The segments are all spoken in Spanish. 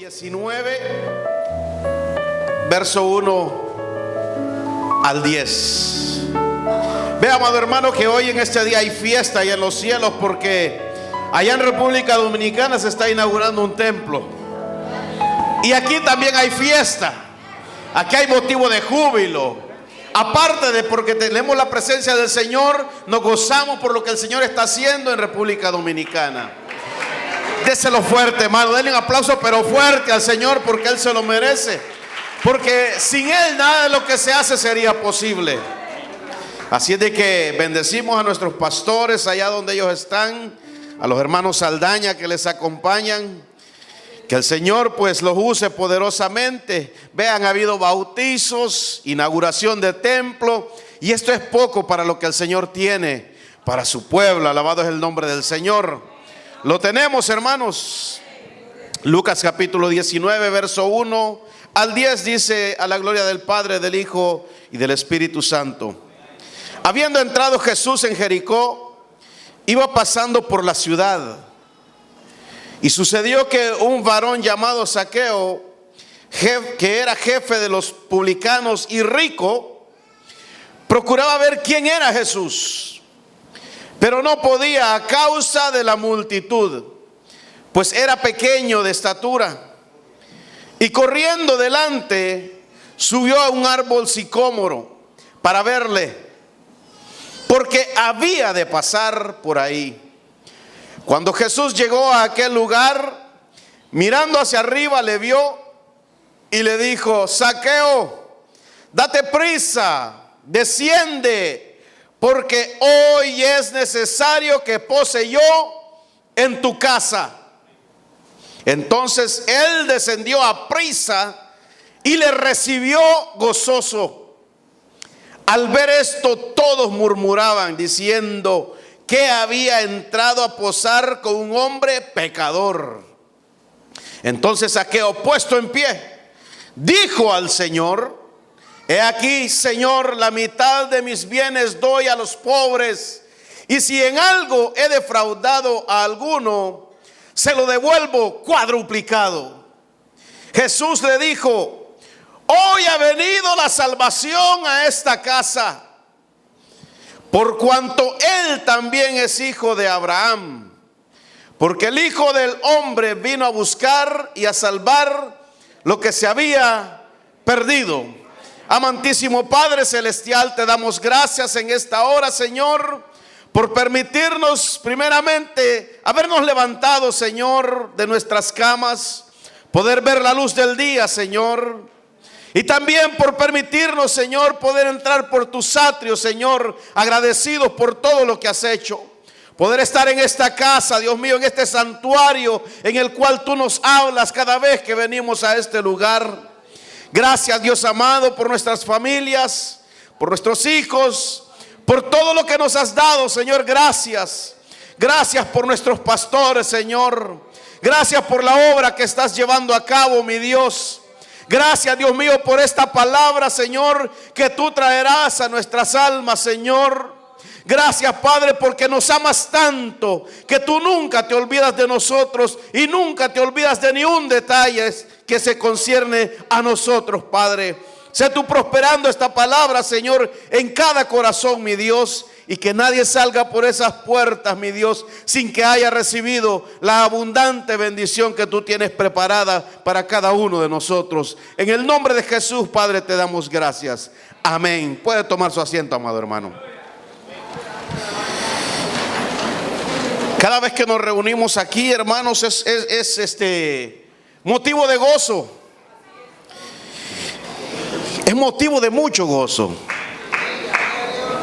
19, verso 1 al 10. Ve, amado hermano, que hoy en este día hay fiesta allá en los cielos, porque allá en República Dominicana se está inaugurando un templo. Y aquí también hay fiesta. Aquí hay motivo de júbilo. Aparte de porque tenemos la presencia del Señor, nos gozamos por lo que el Señor está haciendo en República Dominicana. Déselo fuerte, hermano. Denle un aplauso, pero fuerte al Señor, porque Él se lo merece. Porque sin Él nada de lo que se hace sería posible. Así es de que bendecimos a nuestros pastores allá donde ellos están, a los hermanos Saldaña que les acompañan. Que el Señor pues los use poderosamente. Vean, ha habido bautizos, inauguración de templo, y esto es poco para lo que el Señor tiene para su pueblo. Alabado es el nombre del Señor. Lo tenemos, hermanos. Lucas capítulo 19, verso 1 al 10 dice: a la gloria del Padre, del Hijo y del Espíritu Santo. Habiendo entrado Jesús en Jericó, iba pasando por la ciudad. Y sucedió que un varón llamado Zaqueo, que era jefe de los publicanos y rico, procuraba ver quién era Jesús, pero no podía a causa de la multitud, pues era pequeño de estatura. Y corriendo delante, subió a un árbol sicómoro para verle, porque había de pasar por ahí. Cuando Jesús llegó a aquel lugar, mirando hacia arriba, le vio y le dijo: Zaqueo, date prisa, desciende, porque hoy es necesario que pose yo en tu casa. Entonces él descendió a prisa y le recibió gozoso. Al ver esto, todos murmuraban diciendo que había entrado a posar con un hombre pecador. Entonces Zaqueo, puesto en pie, dijo al Señor: he aquí, Señor, la mitad de mis bienes doy a los pobres, y si en algo he defraudado a alguno, se lo devuelvo cuadruplicado. Jesús le dijo: hoy ha venido la salvación a esta casa, por cuanto él también es hijo de Abraham, porque el Hijo del Hombre vino a buscar y a salvar lo que se había perdido. Amantísimo Padre Celestial, te damos gracias en esta hora, Señor, por permitirnos primeramente habernos levantado, Señor, de nuestras camas, poder ver la luz del día, Señor. Y también por permitirnos, Señor, poder entrar por tus atrios, Señor, agradecidos por todo lo que has hecho. Poder estar en esta casa, Dios mío, en este santuario en el cual tú nos hablas cada vez que venimos a este lugar. Gracias, Dios amado, por nuestras familias, por nuestros hijos, por todo lo que nos has dado, Señor. Gracias. Gracias por nuestros pastores, Señor. Gracias por la obra que estás llevando a cabo, mi Dios. Gracias, Dios mío, por esta palabra, Señor, que tú traerás a nuestras almas, Señor. Gracias, Padre, porque nos amas tanto que tú nunca te olvidas de nosotros y nunca te olvidas de ni un detalle que se concierne a nosotros, Padre. Sé tú prosperando esta palabra, Señor, en cada corazón, mi Dios, y que nadie salga por esas puertas, mi Dios, sin que haya recibido la abundante bendición que tú tienes preparada para cada uno de nosotros. En el nombre de Jesús, Padre, te damos gracias. Amén. Puede tomar su asiento, amado hermano. Cada vez que nos reunimos aquí, hermanos, es motivo de gozo. Es motivo de mucho gozo.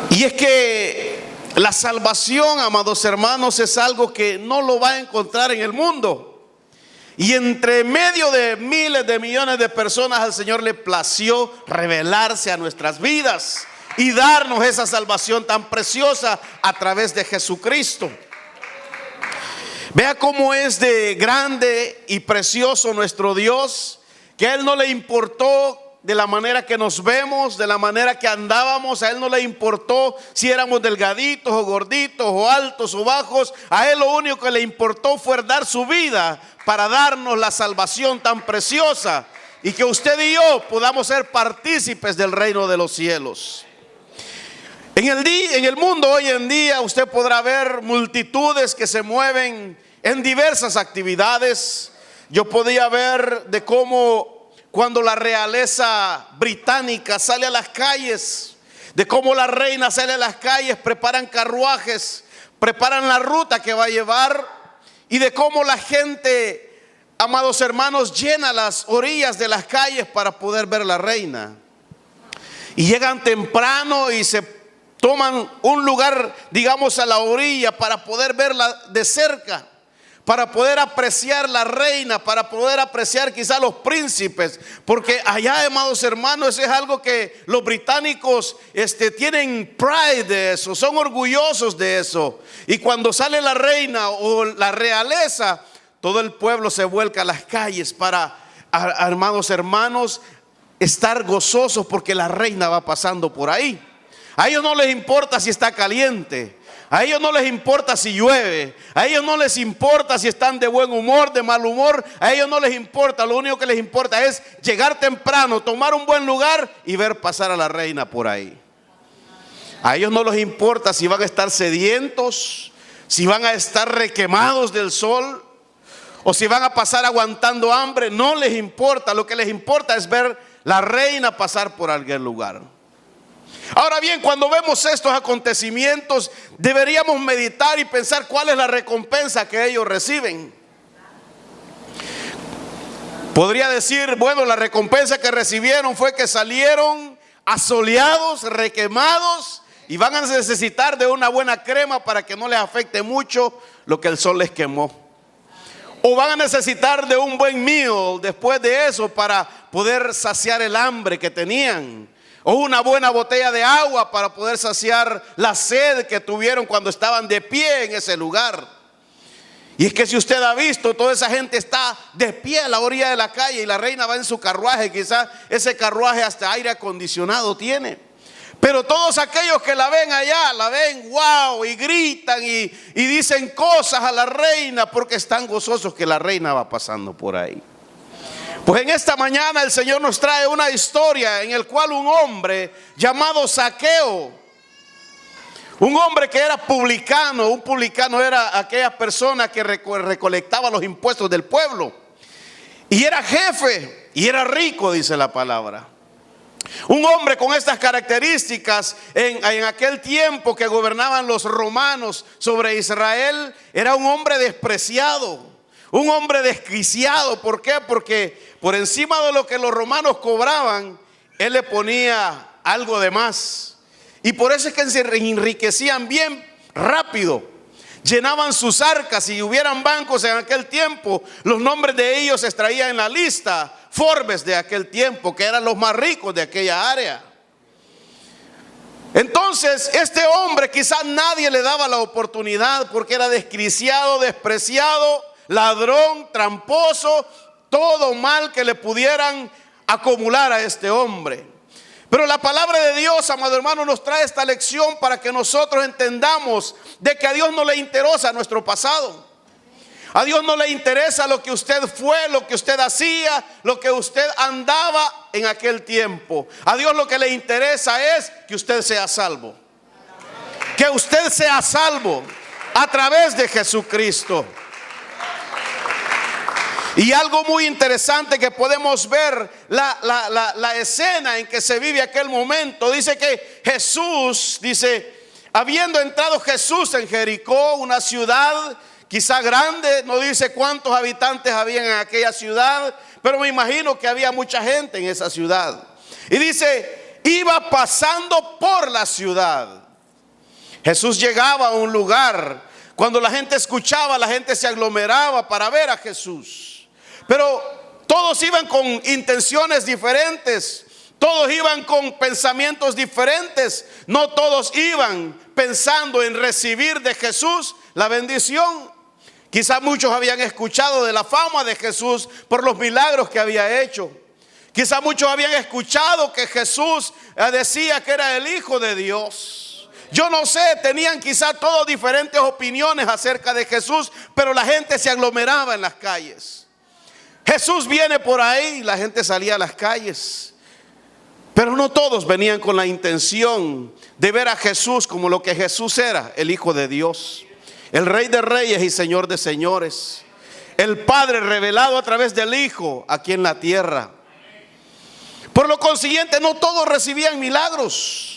Y es que la salvación, amados hermanos, es algo que no lo va a encontrar en el mundo. Y entre medio de miles de millones de personas, al Señor le plació revelarse a nuestras vidas y darnos esa salvación tan preciosa a través de Jesucristo. Vea cómo es de grande y precioso nuestro Dios, que a Él no le importó de la manera que nos vemos, de la manera que andábamos. A Él no le importó si éramos delgaditos o gorditos o altos o bajos. A Él lo único que le importó fue dar su vida para darnos la salvación tan preciosa y que usted y yo podamos ser partícipes del reino de los cielos. En el mundo hoy en día usted podrá ver multitudes que se mueven en diversas actividades. Yo podía ver de cómo cuando la realeza británica sale a las calles, de cómo la reina sale a las calles, preparan carruajes, preparan la ruta que va a llevar, y de cómo la gente, amados hermanos, llena las orillas de las calles para poder ver a la reina. Y llegan temprano y se toman un lugar, digamos, a la orilla para poder verla de cerca, para poder apreciar la reina, para poder apreciar quizás los príncipes, porque allá, amados hermanos, es algo que los británicos tienen pride de eso, son orgullosos de eso. Y cuando sale la reina o la realeza, todo el pueblo se vuelca a las calles para, amados hermanos, estar gozosos porque la reina va pasando por ahí. A ellos no les importa si está caliente, a ellos no les importa si llueve, a ellos no les importa si están de buen humor, de mal humor, a ellos no les importa. Lo único que les importa es llegar temprano, tomar un buen lugar y ver pasar a la reina por ahí. A ellos no les importa si van a estar sedientos, si van a estar requemados del sol o si van a pasar aguantando hambre. No les importa, lo que les importa es ver la reina pasar por algún lugar. Ahora bien, cuando vemos estos acontecimientos, deberíamos meditar y pensar cuál es la recompensa que ellos reciben. Podría decir, bueno, la recompensa que recibieron fue que salieron asoleados, requemados, y van a necesitar de una buena crema para que no les afecte mucho lo que el sol les quemó. O van a necesitar de un buen meal después de eso para poder saciar el hambre que tenían. O una buena botella de agua para poder saciar la sed que tuvieron cuando estaban de pie en ese lugar. Y es que si usted ha visto, toda esa gente está de pie a la orilla de la calle y la reina va en su carruaje. Quizás ese carruaje hasta aire acondicionado tiene. Pero todos aquellos que la ven allá, la ven wow, y gritan y dicen cosas a la reina porque están gozosos que la reina va pasando por ahí. Pues en esta mañana el Señor nos trae una historia en el cual un hombre llamado Zaqueo, un hombre que era publicano, un publicano era aquella persona que recolectaba los impuestos del pueblo, y era jefe y era rico, dice la palabra. Un hombre con estas características en aquel tiempo que gobernaban los romanos sobre Israel, era un hombre despreciado, un hombre desquiciado. ¿Por qué? Porque por encima de lo que los romanos cobraban, él le ponía algo de más. Y por eso es que se enriquecían bien rápido. Llenaban sus arcas. Si hubieran bancos en aquel tiempo, los nombres de ellos se extraían en la lista Forbes de aquel tiempo, que eran los más ricos de aquella área. Entonces este hombre quizás nadie le daba la oportunidad porque era desquiciado, despreciado, ladrón, tramposo, todo mal que le pudieran acumular a este hombre. Pero la palabra de Dios, amado hermano, nos trae esta lección para que nosotros entendamos de que a Dios no le interesa nuestro pasado. A Dios no le interesa lo que usted fue, lo que usted hacía, lo que usted andaba en aquel tiempo. A Dios lo que le interesa es que usted sea salvo. Que usted sea salvo a través de Jesucristo. Y algo muy interesante que podemos ver, la escena en que se vive aquel momento. Dice que Jesús, habiendo entrado Jesús en Jericó, una ciudad quizá grande, no dice cuántos habitantes habían en aquella ciudad, pero me imagino que había mucha gente en esa ciudad. Y dice, iba pasando por la ciudad. Jesús llegaba a un lugar, cuando la gente escuchaba, la gente se aglomeraba para ver a Jesús. Pero todos iban con intenciones diferentes, todos iban con pensamientos diferentes. No todos iban pensando en recibir de Jesús la bendición. Quizás muchos habían escuchado de la fama de Jesús por los milagros que había hecho. Quizá muchos habían escuchado que Jesús decía que era el Hijo de Dios. Yo no sé, tenían quizá todos diferentes opiniones acerca de Jesús, pero la gente se aglomeraba en las calles. Jesús viene por ahí, la gente salía a las calles. Pero no todos venían con la intención de ver a Jesús como lo que Jesús era, el Hijo de Dios, el Rey de Reyes y Señor de Señores, el Padre revelado a través del Hijo aquí en la tierra. Por lo consiguiente, no todos recibían milagros.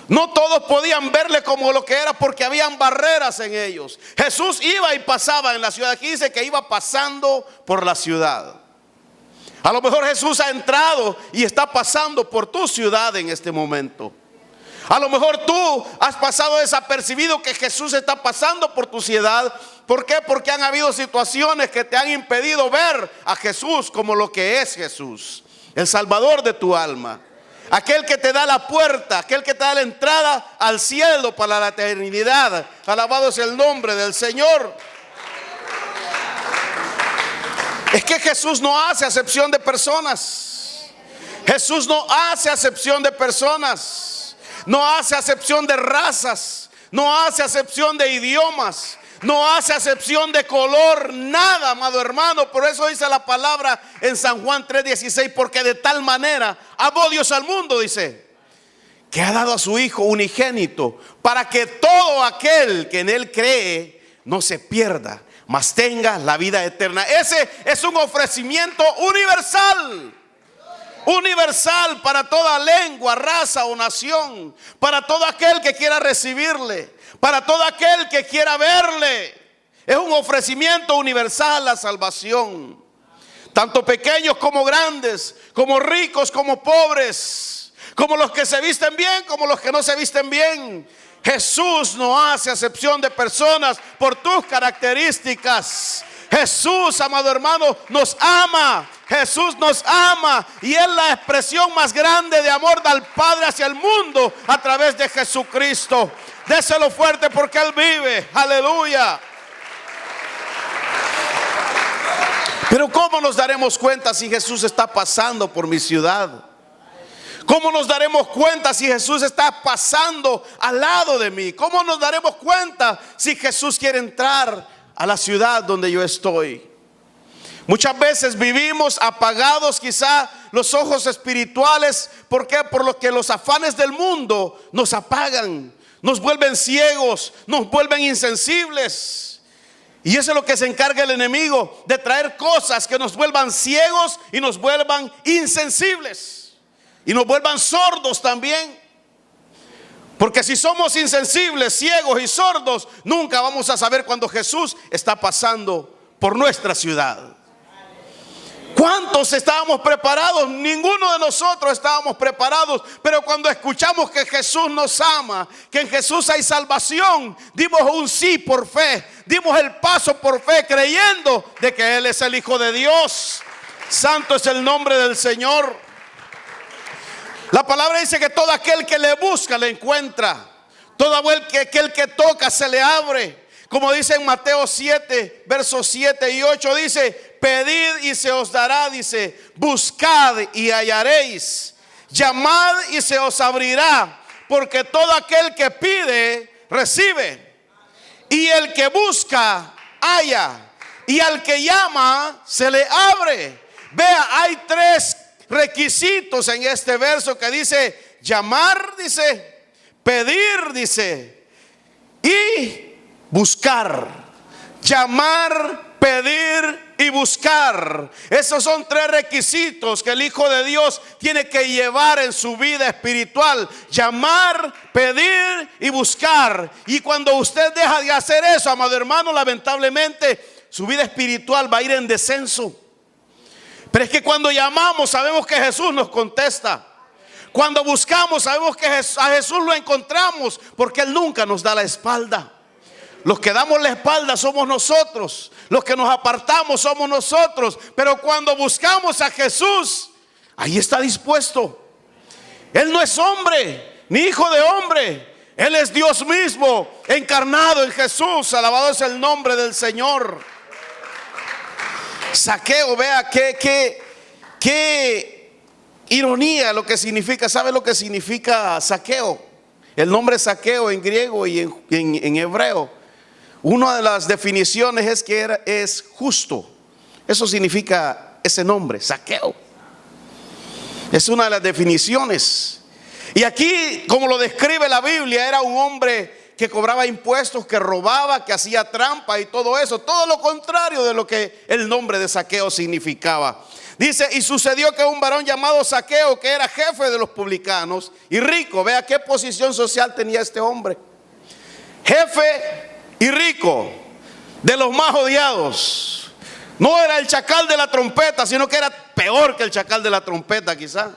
No todos podían verle como lo que era, porque habían barreras en ellos. Jesús iba y pasaba en la ciudad. Aquí dice que iba pasando por la ciudad. A lo mejor Jesús ha entrado y está pasando por tu ciudad en este momento. A lo mejor tú has pasado desapercibido que Jesús está pasando por tu ciudad. ¿Por qué? Porque han habido situaciones que te han impedido ver a Jesús como lo que es Jesús, el Salvador de tu alma, aquel que te da la puerta, aquel que te da la entrada al cielo para la eternidad. Alabado es el nombre del Señor. Es que Jesús no hace acepción de personas. Jesús no hace acepción de personas. No hace acepción de razas. No hace acepción de idiomas. No hace acepción de color, nada, amado hermano. Por eso dice la palabra en San Juan 3:16, porque de tal manera amó Dios al mundo, dice, que ha dado a su Hijo unigénito, para que todo aquel que en Él cree no se pierda, mas tenga la vida eterna. Ese es un ofrecimiento universal. Universal para toda lengua, raza o nación, para todo aquel que quiera recibirle, para todo aquel que quiera verle. Es un ofrecimiento universal la salvación, tanto pequeños como grandes, como ricos como pobres, como los que se visten bien como los que no se visten bien. Jesús no hace acepción de personas por tus características. Jesús, amado hermano, nos ama. Jesús nos ama y es la expresión más grande de amor del Padre hacia el mundo a través de Jesucristo. Déselo fuerte porque Él vive. Aleluya. Pero ¿cómo nos daremos cuenta si Jesús está pasando por mi ciudad? ¿Cómo nos daremos cuenta si Jesús está pasando al lado de mí? ¿Cómo nos daremos cuenta si Jesús quiere entrar a la ciudad donde yo estoy? Muchas veces vivimos apagados, quizá los ojos espirituales. ¿Por qué? Por lo que los afanes del mundo nos apagan, nos vuelven ciegos, nos vuelven insensibles. Y eso es lo que se encarga el enemigo, de traer cosas que nos vuelvan ciegos y nos vuelvan insensibles y nos vuelvan sordos también. Porque si somos insensibles, ciegos y sordos, nunca vamos a saber cuando Jesús está pasando por nuestra ciudad. ¿Cuántos estábamos preparados? Ninguno de nosotros estábamos preparados. Pero cuando escuchamos que Jesús nos ama, que en Jesús hay salvación, dimos un sí por fe. Dimos el paso por fe, creyendo de que Él es el Hijo de Dios. Santo es el nombre del Señor. La palabra dice que todo aquel que le busca le encuentra. Todo aquel que toca se le abre. Como dice en Mateo 7, versos 7 y 8, dice: pedid y se os dará, dice, buscad y hallaréis, llamad y se os abrirá, porque todo aquel que pide, recibe, y el que busca, halla, y al que llama, se le abre. Vea, hay tres requisitos en este verso que dice: llamar, dice, pedir, dice, y buscar. Llamar, pedir y buscar. Esos son tres requisitos que el Hijo de Dios tiene que llevar en su vida espiritual: llamar, pedir y buscar. Y cuando usted deja de hacer eso, amado hermano, lamentablemente su vida espiritual va a ir en descenso. Pero es que cuando llamamos sabemos que Jesús nos contesta. Cuando buscamos sabemos que a Jesús lo encontramos, porque Él nunca nos da la espalda. Los que damos la espalda somos nosotros. Los que nos apartamos somos nosotros. Pero cuando buscamos a Jesús, ahí está dispuesto. Él no es hombre, ni hijo de hombre. Él es Dios mismo, encarnado en Jesús. Alabado es el nombre del Señor. Zaqueo, vea qué ironía lo que significa. ¿Sabe lo que significa saqueo? El nombre saqueo en griego y en hebreo. Una de las definiciones es que es justo. Eso significa ese nombre, saqueo. Es una de las definiciones. Y aquí, como lo describe la Biblia, era un hombre que cobraba impuestos, que robaba, que hacía trampa y todo eso. Todo lo contrario de lo que el nombre de saqueo significaba. Dice, y sucedió que un varón llamado Saqueo, que era jefe de los publicanos y rico, vea qué posición social tenía este hombre. Jefe y rico, de los más odiados. No era el chacal de la trompeta, sino que era peor que el chacal de la trompeta quizá.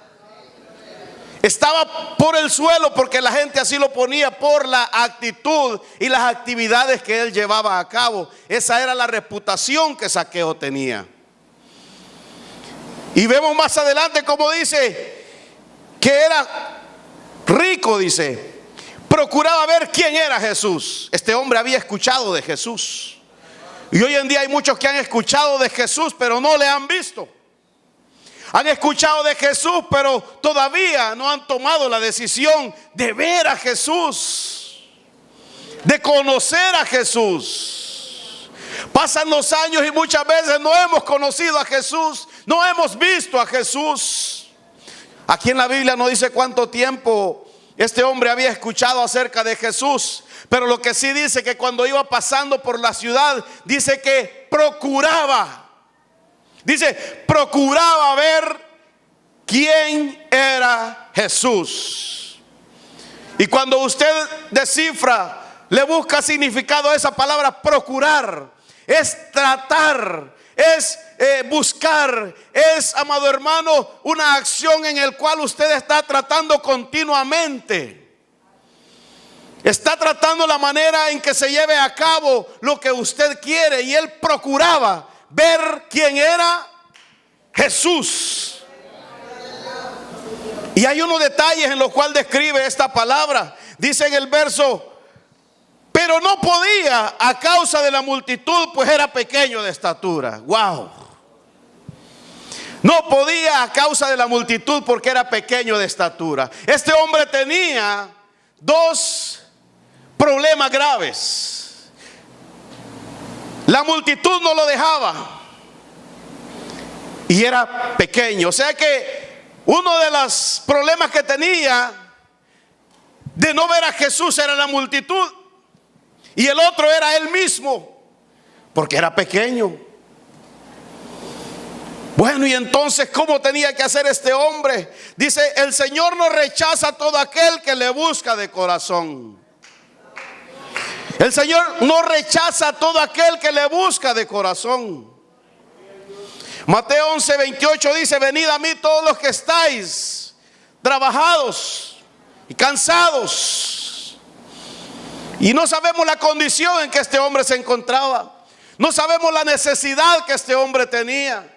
Estaba por el suelo porque la gente así lo ponía por la actitud y las actividades que él llevaba a cabo. Esa era la reputación que Saqueo tenía. Y vemos más adelante como dice que era rico, dice. Procuraba ver quién era Jesús. Este hombre había escuchado de Jesús. Y hoy en día hay muchos que han escuchado de Jesús, pero no le han visto. Han escuchado de Jesús, pero todavía no han tomado la decisión de ver a Jesús, de conocer a Jesús. Pasan los años y muchas veces no hemos conocido a Jesús, no hemos visto a Jesús. Aquí en la Biblia no dice cuánto tiempo este hombre había escuchado acerca de Jesús, pero lo que sí dice que cuando iba pasando por la ciudad, dice que procuraba. Dice, procuraba ver quién era Jesús. Y cuando usted descifra, le busca significado a esa palabra procurar, es tratar, es buscar, es, amado hermano, una acción en la cual usted está tratando continuamente. Está tratando la manera en que se lleve a cabo lo que usted quiere. Y él procuraba ver quién era Jesús. Y hay unos detalles en los cuales describe esta palabra. Dice en el verso, pero no podía a causa de la multitud, pues era pequeño de estatura. Wow. No podía a causa de la multitud porque era pequeño de estatura. Este hombre tenía dos problemas graves. La multitud no lo dejaba y era pequeño. O sea que uno de los problemas que tenía de no ver a Jesús era la multitud, y el otro era él mismo, porque era pequeño. Bueno, y entonces, ¿cómo tenía que hacer este hombre? Dice, el Señor no rechaza a todo aquel que le busca de corazón. El Señor no rechaza a todo aquel que le busca de corazón. Mateo 11:28 dice, venid a mí todos los que estáis trabajados y cansados. Y no sabemos la condición en que este hombre se encontraba. No sabemos la necesidad que este hombre tenía.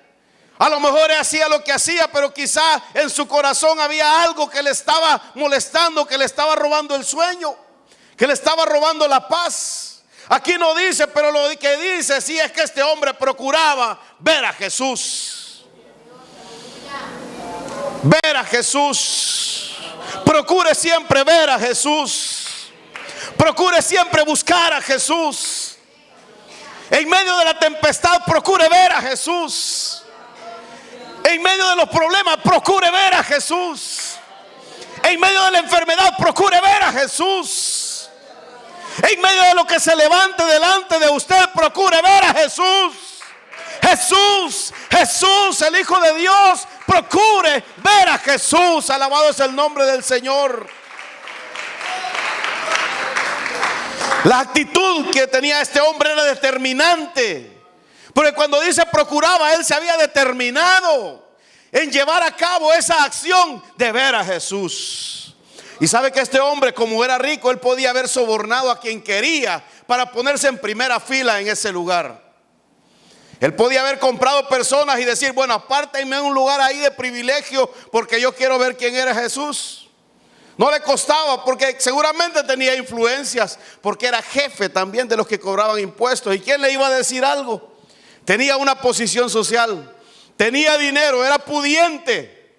A lo mejor hacía lo que hacía, pero quizá en su corazón había algo que le estaba molestando, que le estaba robando el sueño, que le estaba robando la paz. Aquí no dice, pero lo que dice sí es que este hombre procuraba ver a Jesús. Ver a Jesús. Procure siempre ver a Jesús. Procure siempre buscar a Jesús. En medio de la tempestad, procure ver a Jesús. En medio de los problemas, procure ver a Jesús. En medio de la enfermedad, procure ver a Jesús. En medio de lo que se levante delante de usted, procure ver a Jesús. Jesús, Jesús, el Hijo de Dios, procure ver a Jesús. Alabado es el nombre del Señor. La actitud que tenía este hombre era determinante. Porque cuando dice procuraba, él se había determinado en llevar a cabo esa acción de ver a Jesús. Y sabe que este hombre, como era rico, él podía haber sobornado a quien quería para ponerse en primera fila en ese lugar. Él podía haber comprado personas y decir, bueno, apártenme un lugar ahí de privilegio porque yo quiero ver quién era Jesús. No le costaba, porque seguramente tenía influencias, porque era jefe también de los que cobraban impuestos. ¿Y quién le iba a decir algo? Tenía una posición social, tenía dinero, era pudiente.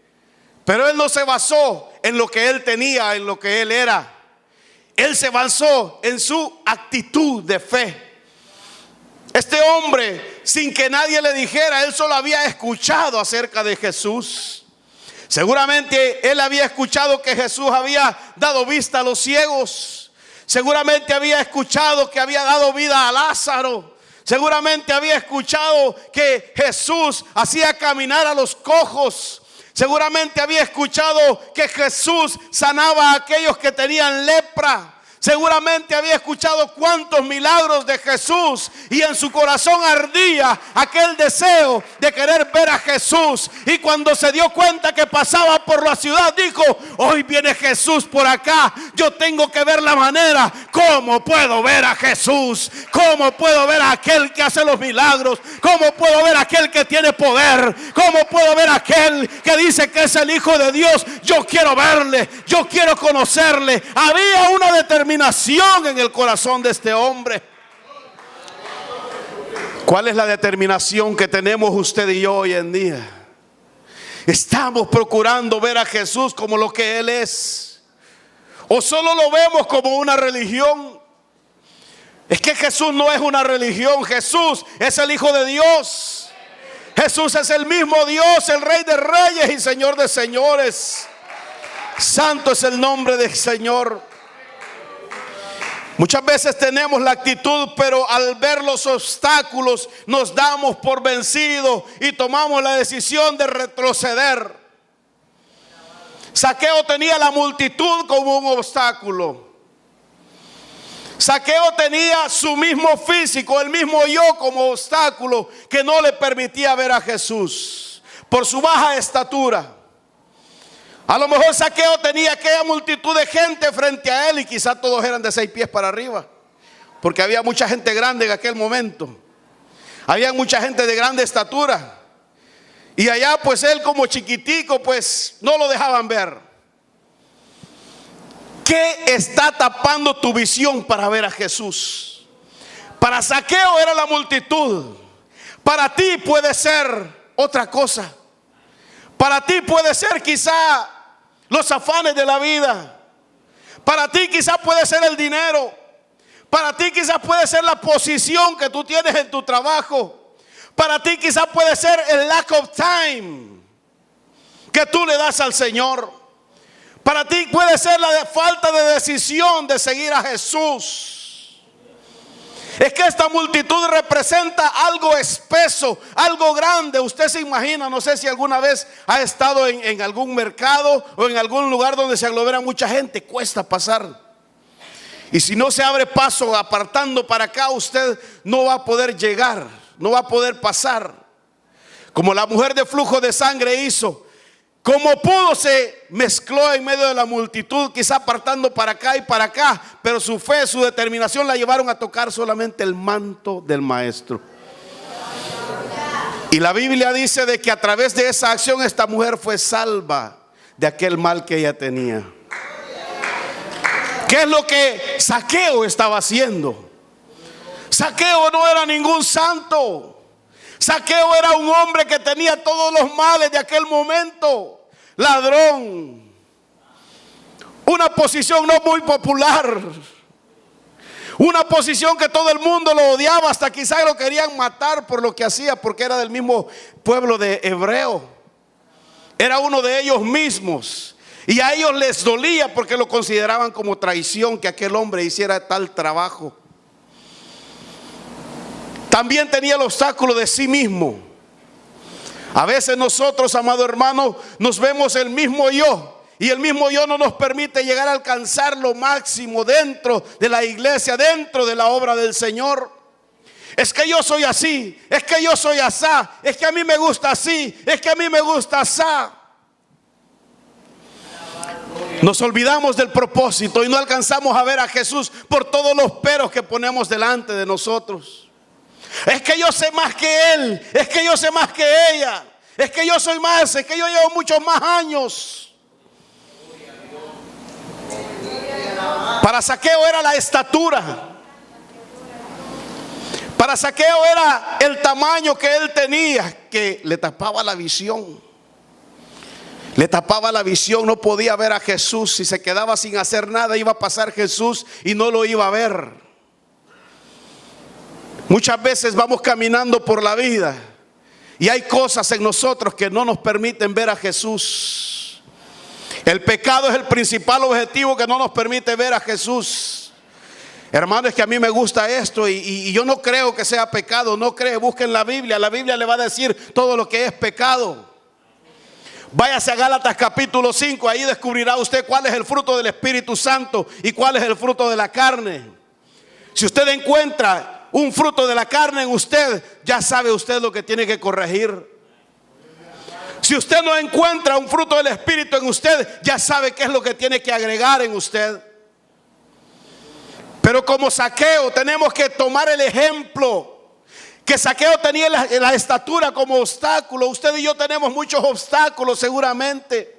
Pero él no se basó en lo que él tenía, en lo que él era. Él se basó en su actitud de fe. Este hombre, sin que nadie le dijera, él solo había escuchado acerca de Jesús. Seguramente él había escuchado que Jesús había dado vista a los ciegos. Seguramente había escuchado que había dado vida a Lázaro. Seguramente había escuchado que Jesús hacía caminar a los cojos. Seguramente había escuchado que Jesús sanaba a aquellos que tenían lepra. Seguramente había escuchado cuántos milagros de Jesús, y en su corazón ardía aquel deseo de querer ver a Jesús. Y cuando se dio cuenta que pasaba por la ciudad, dijo: hoy viene Jesús por acá, yo tengo que ver la manera. ¿Cómo puedo ver a Jesús? ¿Cómo puedo ver a aquel que hace los milagros? ¿Cómo puedo ver a aquel que tiene poder? ¿Cómo puedo ver a aquel que dice que es el Hijo de Dios? Yo quiero verle, yo quiero conocerle. Había una determinación en el corazón de este hombre. ¿Cuál es la determinación que tenemos usted y yo hoy en día? ¿Estamos procurando ver a Jesús como lo que Él es? ¿O solo lo vemos como una religión? Es que Jesús no es una religión. Jesús es el Hijo de Dios. Jesús es el mismo Dios, el Rey de Reyes y Señor de Señores. Santo es el nombre del Señor. Muchas veces tenemos la actitud, pero al ver los obstáculos nos damos por vencidos y tomamos la decisión de retroceder. Zaqueo tenía la multitud como un obstáculo. Zaqueo tenía su mismo físico, el mismo yo, como obstáculo que no le permitía ver a Jesús por su baja estatura. A lo mejor Zaqueo tenía aquella multitud de gente frente a él, y quizá todos eran de 6 pies para arriba, porque había mucha gente grande en aquel momento. Había mucha gente de grande estatura, y allá pues él, como chiquitico, pues no lo dejaban ver. ¿Qué está tapando tu visión para ver a Jesús? Para Zaqueo era la multitud. Para ti puede ser otra cosa. Para ti puede ser quizá los afanes de la vida. Para ti quizás puede ser el dinero. Para ti quizás puede ser la posición que tú tienes en tu trabajo. Para ti quizás puede ser el lack of time que tú le das al Señor. Para ti puede ser la falta de decisión de seguir a Jesús. Es que esta multitud representa algo espeso, algo grande. Usted se imagina, no sé si alguna vez ha estado en algún mercado o en algún lugar donde se aglomera mucha gente. Cuesta pasar. Y si no se abre paso apartando para acá, usted no va a poder llegar, no va a poder pasar. Como la mujer de flujo de sangre hizo. Como pudo, se mezcló en medio de la multitud, quizá apartando para acá y para acá, pero su fe, su determinación la llevaron a tocar solamente el manto del maestro. Y la Biblia dice de que a través de esa acción esta mujer fue salva de aquel mal que ella tenía. ¿Qué es lo que Zaqueo estaba haciendo? Zaqueo no era ningún santo. Zaqueo era un hombre que tenía todos los males de aquel momento. Ladrón. Una posición no muy popular. Una posición que todo el mundo lo odiaba, hasta quizás lo querían matar por lo que hacía, porque era del mismo pueblo de hebreo. Era uno de ellos mismos. Y a ellos les dolía porque lo consideraban como traición que aquel hombre hiciera tal trabajo. También tenía el obstáculo de sí mismo. A veces nosotros, amado hermano, nos vemos el mismo yo. Y el mismo yo no nos permite llegar a alcanzar lo máximo dentro de la iglesia, dentro de la obra del Señor. Es que yo soy así, es que yo soy asá, es que a mí me gusta así, es que a mí me gusta asá. Nos olvidamos del propósito y no alcanzamos a ver a Jesús por todos los peros que ponemos delante de nosotros. Es que yo sé más que él, es que yo sé más que ella, es que yo soy más, es que yo llevo muchos más años. Para Zaqueo era la estatura. Para Zaqueo era el tamaño que él tenía, que le tapaba la visión. Le tapaba la visión, no podía ver a Jesús. Si se quedaba sin hacer nada, iba a pasar Jesús y no lo iba a ver. Muchas veces vamos caminando por la vida y hay cosas en nosotros que no nos permiten ver a Jesús. El pecado es el principal objetivo que no nos permite ver a Jesús. Hermano, es que a mí me gusta esto y yo no creo que sea pecado. No creo, busquen la Biblia le va a decir todo lo que es pecado. Váyase a Gálatas capítulo 5, ahí descubrirá usted cuál es el fruto del Espíritu Santo y cuál es el fruto de la carne. Si usted encuentra un fruto de la carne en usted, ya sabe usted lo que tiene que corregir. Si usted no encuentra un fruto del Espíritu en usted, ya sabe qué es lo que tiene que agregar en usted. Pero como Zaqueo tenemos que tomar el ejemplo que Zaqueo tenía la estatura como obstáculo. Usted y yo tenemos muchos obstáculos seguramente,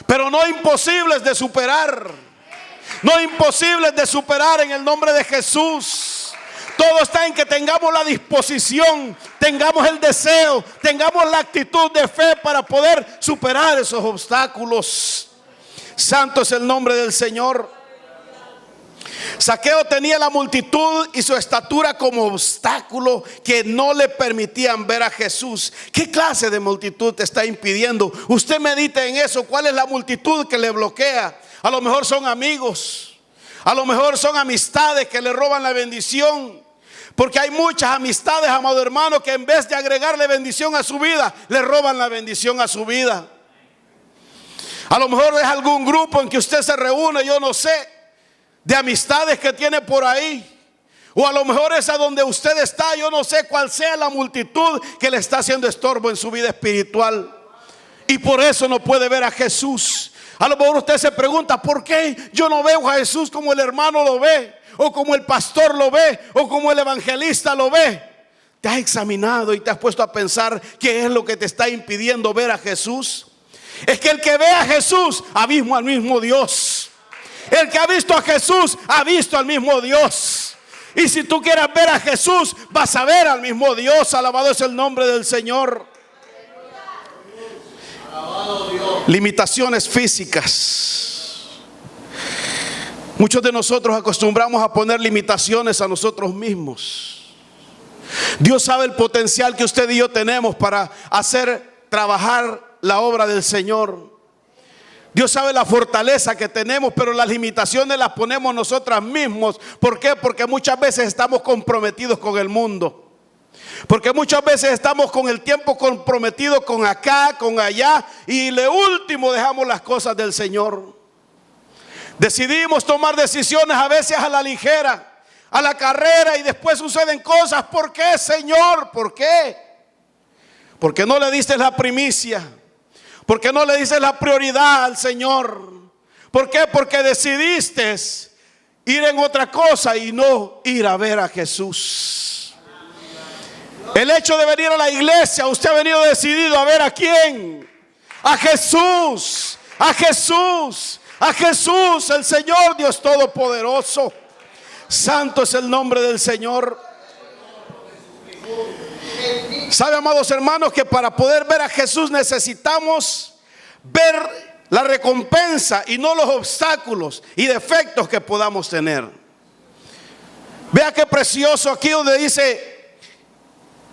pero no imposibles de superar. No imposibles de superar en el nombre de Jesús. Todo está en que tengamos la disposición, tengamos el deseo, tengamos la actitud de fe para poder superar esos obstáculos. Santo es el nombre del Señor. Zaqueo tenía la multitud y su estatura como obstáculo que no le permitían ver a Jesús. ¿Qué clase de multitud te está impidiendo? Usted medite en eso. ¿Cuál es la multitud que le bloquea? A lo mejor son amigos, a lo mejor son amistades que le roban la bendición. Porque hay muchas amistades, amado hermano, que en vez de agregarle bendición a su vida, le roban la bendición a su vida. A lo mejor es algún grupo en que usted se reúne, yo no sé, de amistades que tiene por ahí. O a lo mejor es a donde usted está, yo no sé cuál sea la multitud que le está haciendo estorbo en su vida espiritual. Y por eso no puede ver a Jesús. A lo mejor usted se pregunta, ¿por qué yo no veo a Jesús como el hermano lo ve? O como el pastor lo ve, o como el evangelista lo ve. ¿Te has examinado y te has puesto a pensar qué es lo que te está impidiendo ver a Jesús? Es que el que ve a Jesús ha visto al mismo Dios. El que ha visto a Jesús ha visto al mismo Dios. Y si tú quieres ver a Jesús, vas a ver al mismo Dios. Alabado es el nombre del Señor. Limitaciones físicas. Muchos de nosotros acostumbramos a poner limitaciones a nosotros mismos. Dios sabe el potencial que usted y yo tenemos para hacer trabajar la obra del Señor. Dios sabe la fortaleza que tenemos, pero las limitaciones las ponemos nosotras mismos. ¿Por qué? Porque muchas veces estamos comprometidos con el mundo. Porque muchas veces estamos con el tiempo comprometidos con acá, con allá, y de último dejamos las cosas del Señor. Decidimos tomar decisiones a veces a la ligera, a la carrera, y después suceden cosas. ¿Por qué, Señor? ¿Por qué? Porque no le diste la primicia. Porque no le diste la prioridad al Señor. ¿Por qué? Porque decidiste ir en otra cosa y no ir a ver a Jesús. El hecho de venir a la iglesia, usted ha venido decidido a ver a quién. A Jesús. A Jesús. A Jesús, el Señor Dios Todopoderoso. Santo es el nombre del Señor. ¿Sabe, amados hermanos, que para poder ver a Jesús necesitamos ver la recompensa y no los obstáculos y defectos que podamos tener? Vea qué precioso aquí donde dice,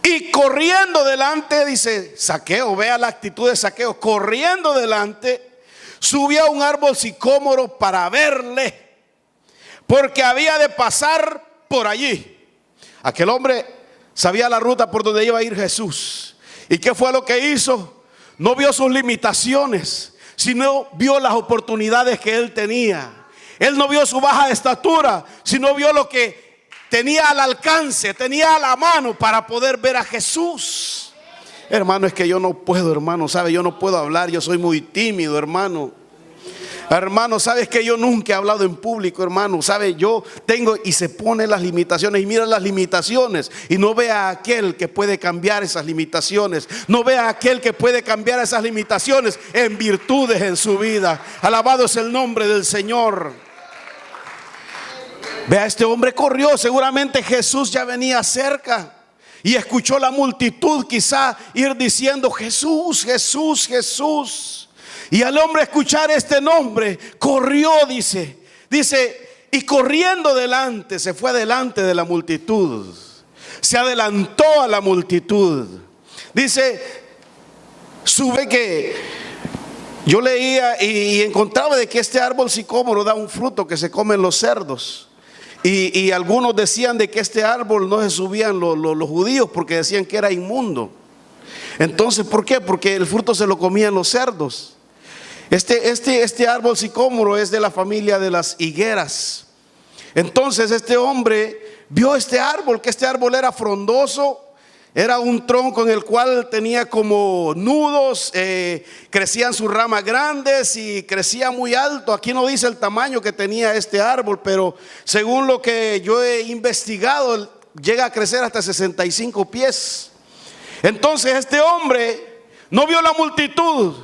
y corriendo delante, dice Zaqueo, vea la actitud de Zaqueo, corriendo delante, subió a un árbol sicómoro para verle, porque había de pasar por allí. Aquel hombre sabía la ruta por donde iba a ir Jesús. ¿Y qué fue lo que hizo? No vio sus limitaciones, sino vio las oportunidades que él tenía. Él no vio su baja estatura, sino vio lo que tenía al alcance, tenía a la mano para poder ver a Jesús. Hermano, es que yo no puedo, hermano, ¿sabe? Yo no puedo hablar, yo soy muy tímido, hermano. Hermano, ¿sabes que yo nunca he hablado en público, hermano? ¿Sabe? Yo tengo, y se pone las limitaciones, y mira las limitaciones, y no ve a aquel que puede cambiar esas limitaciones. No ve a aquel que puede cambiar esas limitaciones en virtudes en su vida. Alabado es el nombre del Señor. Vea, este hombre corrió, seguramente Jesús ya venía cerca. Y escuchó la multitud quizá ir diciendo, Jesús, Jesús, Jesús. Y al hombre escuchar este nombre, corrió, dice, y corriendo delante, se fue delante de la multitud. Se adelantó a la multitud. Dice, sube que yo leía y encontraba de que este árbol sicómoro da un fruto que se comen los cerdos. Y algunos decían de que este árbol no se subían los judíos porque decían que era inmundo. Entonces, ¿por qué? Porque el fruto se lo comían los cerdos. Este árbol sicómoro es de la familia de las higueras. Entonces este hombre vio este árbol, que este árbol era frondoso. Era un tronco en el cual tenía como nudos, crecían sus ramas grandes y crecía muy alto. Aquí no dice el tamaño que tenía este árbol, pero según lo que yo he investigado, llega a crecer hasta 65 pies. Entonces este hombre no vio la multitud,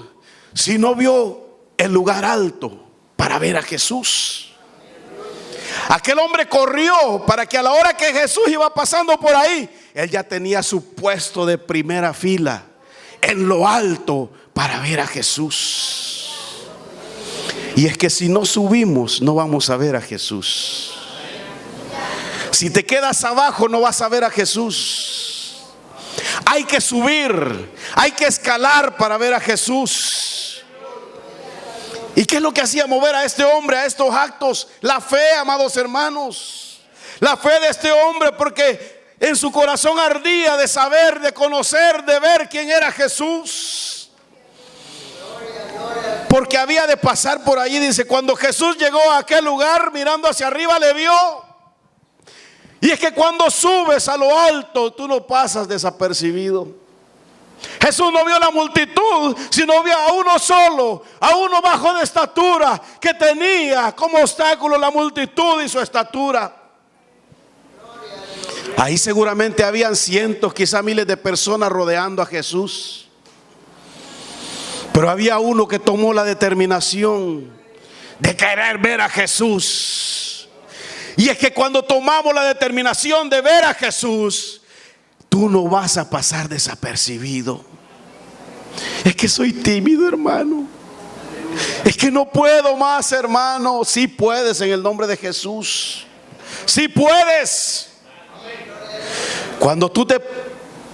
sino vio el lugar alto para ver a Jesús. Aquel hombre corrió para que a la hora que Jesús iba pasando por ahí, él ya tenía su puesto de primera fila en lo alto para ver a Jesús. Y es que si no subimos, no vamos a ver a Jesús. Si te quedas abajo, no vas a ver a Jesús. Hay que subir, hay que escalar para ver a Jesús. ¿Y qué es lo que hacía mover a este hombre a estos actos? La fe, amados hermanos. La fe de este hombre, porque en su corazón ardía de saber, de conocer, de ver quién era Jesús. Porque había de pasar por allí. Dice, cuando Jesús llegó a aquel lugar, mirando hacia arriba, le vio. Y es que cuando subes a lo alto, tú no pasas desapercibido. Jesús no vio la multitud, sino vio a uno solo, a uno bajo de estatura, que tenía como obstáculo la multitud y su estatura. Ahí seguramente habían cientos, quizá miles de personas rodeando a Jesús. Pero había uno que tomó la determinación de querer ver a Jesús. Y es que cuando tomamos la determinación de ver a Jesús, tú no vas a pasar desapercibido. Es que soy tímido, hermano. Es que no puedo más, hermano. Sí puedes, en el nombre de Jesús. Sí puedes. Cuando tú te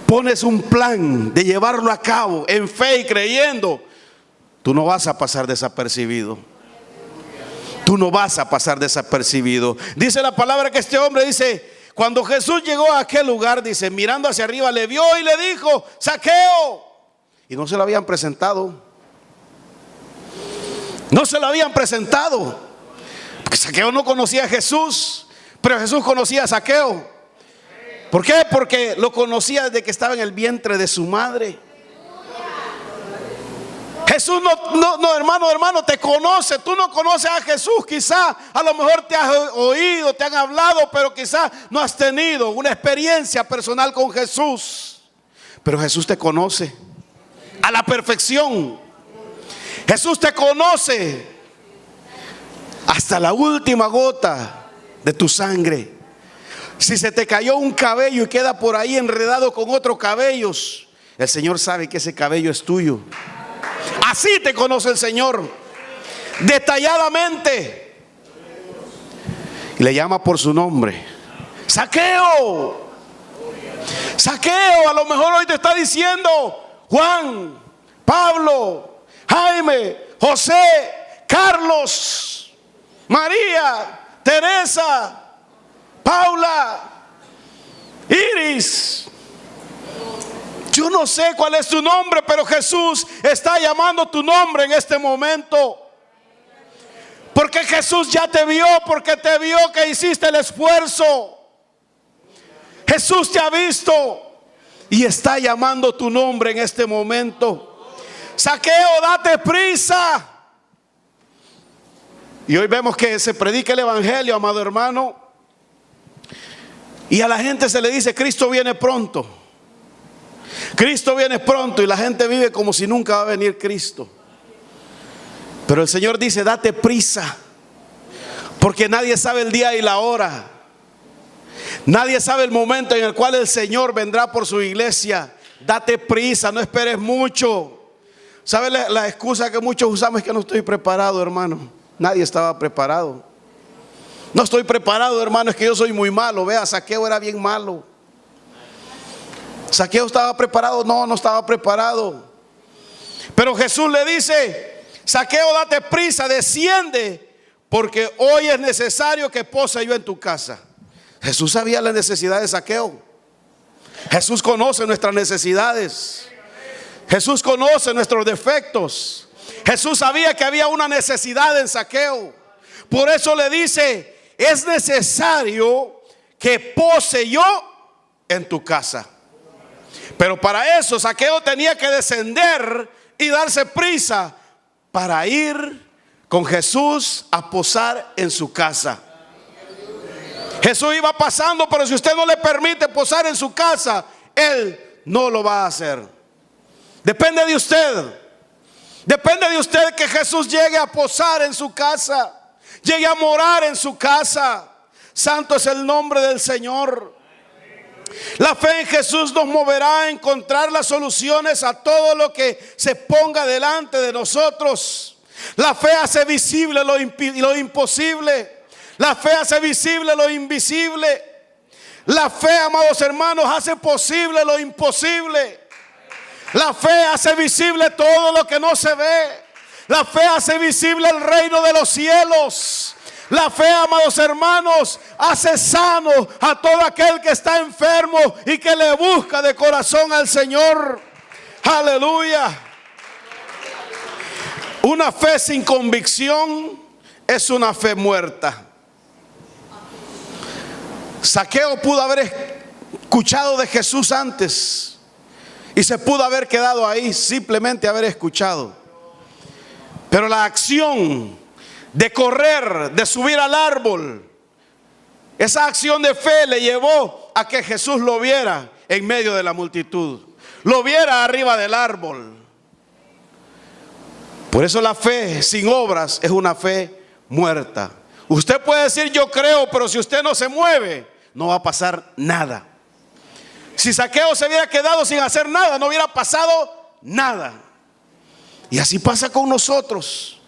pones un plan de llevarlo a cabo en fe y creyendo, tú no vas a pasar desapercibido. Tú no vas a pasar desapercibido. Dice la palabra que este hombre dice, cuando Jesús llegó a aquel lugar, dice, mirando hacia arriba, le vio y le dijo, Zaqueo. Y no se lo habían presentado. No se lo habían presentado. Porque Zaqueo no conocía a Jesús, pero Jesús conocía a Zaqueo. ¿Por qué? Porque lo conocía desde que estaba en el vientre de su madre. Jesús no, hermano, te conoce. Tú no conoces a Jesús. Quizá a lo mejor te has oído, te han hablado, pero quizá no has tenido una experiencia personal con Jesús. Pero Jesús te conoce a la perfección. Jesús te conoce hasta la última gota de tu sangre. Si se te cayó un cabello y queda por ahí enredado con otros cabellos, el Señor sabe que ese cabello es tuyo. Así te conoce el Señor, detalladamente. Y le llama por su nombre. Zaqueo. Zaqueo, a lo mejor hoy te está diciendo Juan, Pablo, Jaime, José, Carlos, María, Teresa, Paula, Iris. Yo no sé cuál es tu nombre, pero Jesús está llamando tu nombre en este momento. Porque Jesús ya te vio, porque te vio que hiciste el esfuerzo. Jesús te ha visto y está llamando tu nombre en este momento. Zaqueo, date prisa. Y hoy vemos que se predica el evangelio, amado hermano, y a la gente se le dice, Cristo viene pronto. Cristo viene pronto, y la gente vive como si nunca va a venir Cristo. Pero el Señor dice, date prisa, porque nadie sabe el día y la hora. Nadie sabe el momento en el cual el Señor vendrá por su iglesia. Date prisa, no esperes mucho. ¿Sabe la excusa que muchos usamos? Es que no estoy preparado, hermano. Nadie estaba preparado. No estoy preparado, hermano, es que yo soy muy malo. Vea, Zaqueo era bien malo. ¿Zaqueo estaba preparado? No, no estaba preparado. Pero Jesús le dice: Zaqueo, date prisa, desciende, porque hoy es necesario que pose yo en tu casa. Jesús sabía la necesidad de Zaqueo. Jesús conoce nuestras necesidades. Jesús conoce nuestros defectos. Jesús sabía que había una necesidad en Zaqueo. Por eso le dice: es necesario que pose yo en tu casa. Pero para eso Zaqueo tenía que descender y darse prisa para ir con Jesús a posar en su casa. Jesús iba pasando, pero si usted no le permite posar en su casa, Él no lo va a hacer. Depende de usted. Depende de usted que Jesús llegue a posar en su casa, llegue a morar en su casa. Santo es el nombre del Señor. La fe en Jesús nos moverá a encontrar las soluciones a todo lo que se ponga delante de nosotros. La fe hace visible lo imposible. La fe hace visible lo invisible. La fe, amados hermanos, hace posible lo imposible. La fe hace visible todo lo que no se ve. La fe hace visible el reino de los cielos. La fe, amados hermanos, hace sano a todo aquel que está enfermo y que le busca de corazón al Señor. Aleluya. Una fe sin convicción es una fe muerta. Zaqueo pudo haber escuchado de Jesús antes y se pudo haber quedado ahí, simplemente haber escuchado. Pero la acción de correr, de subir al árbol, esa acción de fe le llevó a que Jesús lo viera en medio de la multitud, lo viera arriba del árbol. Por eso la fe sin obras es una fe muerta. Usted puede decir yo creo, pero si usted no se mueve, no va a pasar nada. Si Zaqueo se hubiera quedado sin hacer nada, no hubiera pasado nada. Y así pasa con nosotros.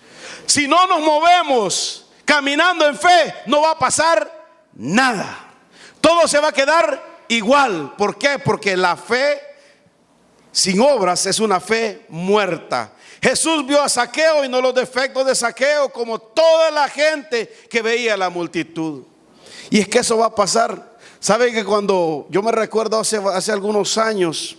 Si no nos movemos caminando en fe, no va a pasar nada. Todo se va a quedar igual. ¿Por qué? Porque la fe sin obras es una fe muerta. Jesús vio a Zaqueo y no los defectos de Zaqueo, como toda la gente que veía la multitud. Y es que eso va a pasar. ¿Saben que cuando yo me recuerdo hace algunos años,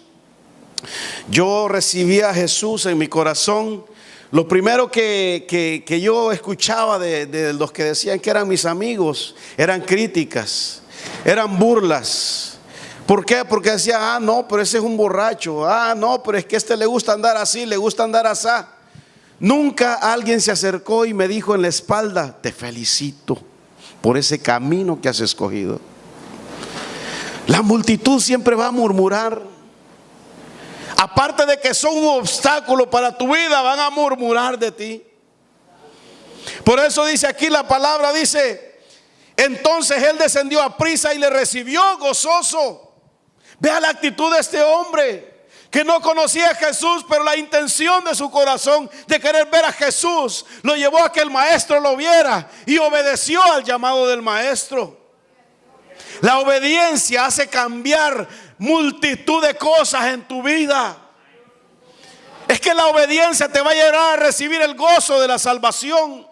yo recibí a Jesús en mi corazón? Lo primero que yo escuchaba de los que decían que eran mis amigos eran críticas, eran burlas. ¿Por qué? Porque decían, no, pero ese es un borracho. No, pero es que a este le gusta andar así, le gusta andar así. Nunca alguien se acercó y me dijo en la espalda: te felicito por ese camino que has escogido. La multitud siempre va a murmurar. Aparte de que son un obstáculo para tu vida, van a murmurar de ti. Por eso dice aquí la palabra, dice: entonces él descendió a prisa y le recibió gozoso. Vea la actitud de este hombre que no conocía a Jesús, pero la intención de su corazón de querer ver a Jesús lo llevó a que el maestro lo viera y obedeció al llamado del maestro. La obediencia hace cambiar multitud de cosas en tu vida. Es que la obediencia te va a llevar a recibir el gozo de la salvación.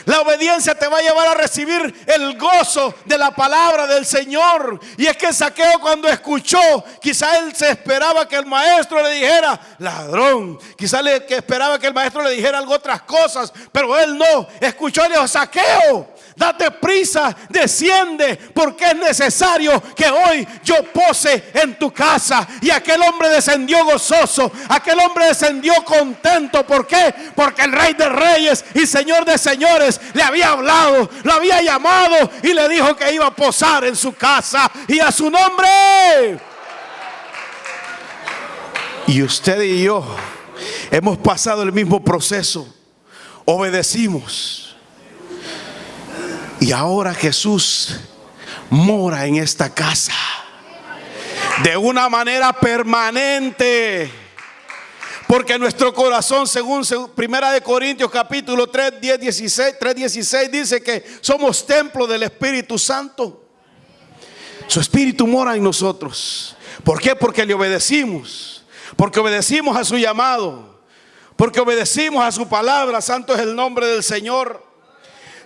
La obediencia te va a llevar a recibir el gozo de la palabra del Señor. Y es que Zaqueo, cuando escuchó, quizá él se esperaba que el maestro le dijera ladrón, quizá que esperaba que el maestro le dijera algo, otras cosas, pero él no. Escuchó y le dijo: Zaqueo, date prisa, desciende, porque es necesario que hoy yo pose en tu casa. Y aquel hombre descendió gozoso, aquel hombre descendió contento. ¿Por qué? Porque el Rey de Reyes y Señor de Señores le había hablado, lo había llamado y le dijo que iba a posar en su casa, y a su nombre. Y usted y yo hemos pasado el mismo proceso. Obedecimos. Y ahora Jesús mora en esta casa de una manera permanente. Porque nuestro corazón, según Primera de Corintios capítulo 3:16 dice que somos templo del Espíritu Santo. Su Espíritu mora en nosotros. ¿Por qué? Porque le obedecimos. Porque obedecimos a su llamado. Porque obedecimos a su palabra. Santo es el nombre del Señor.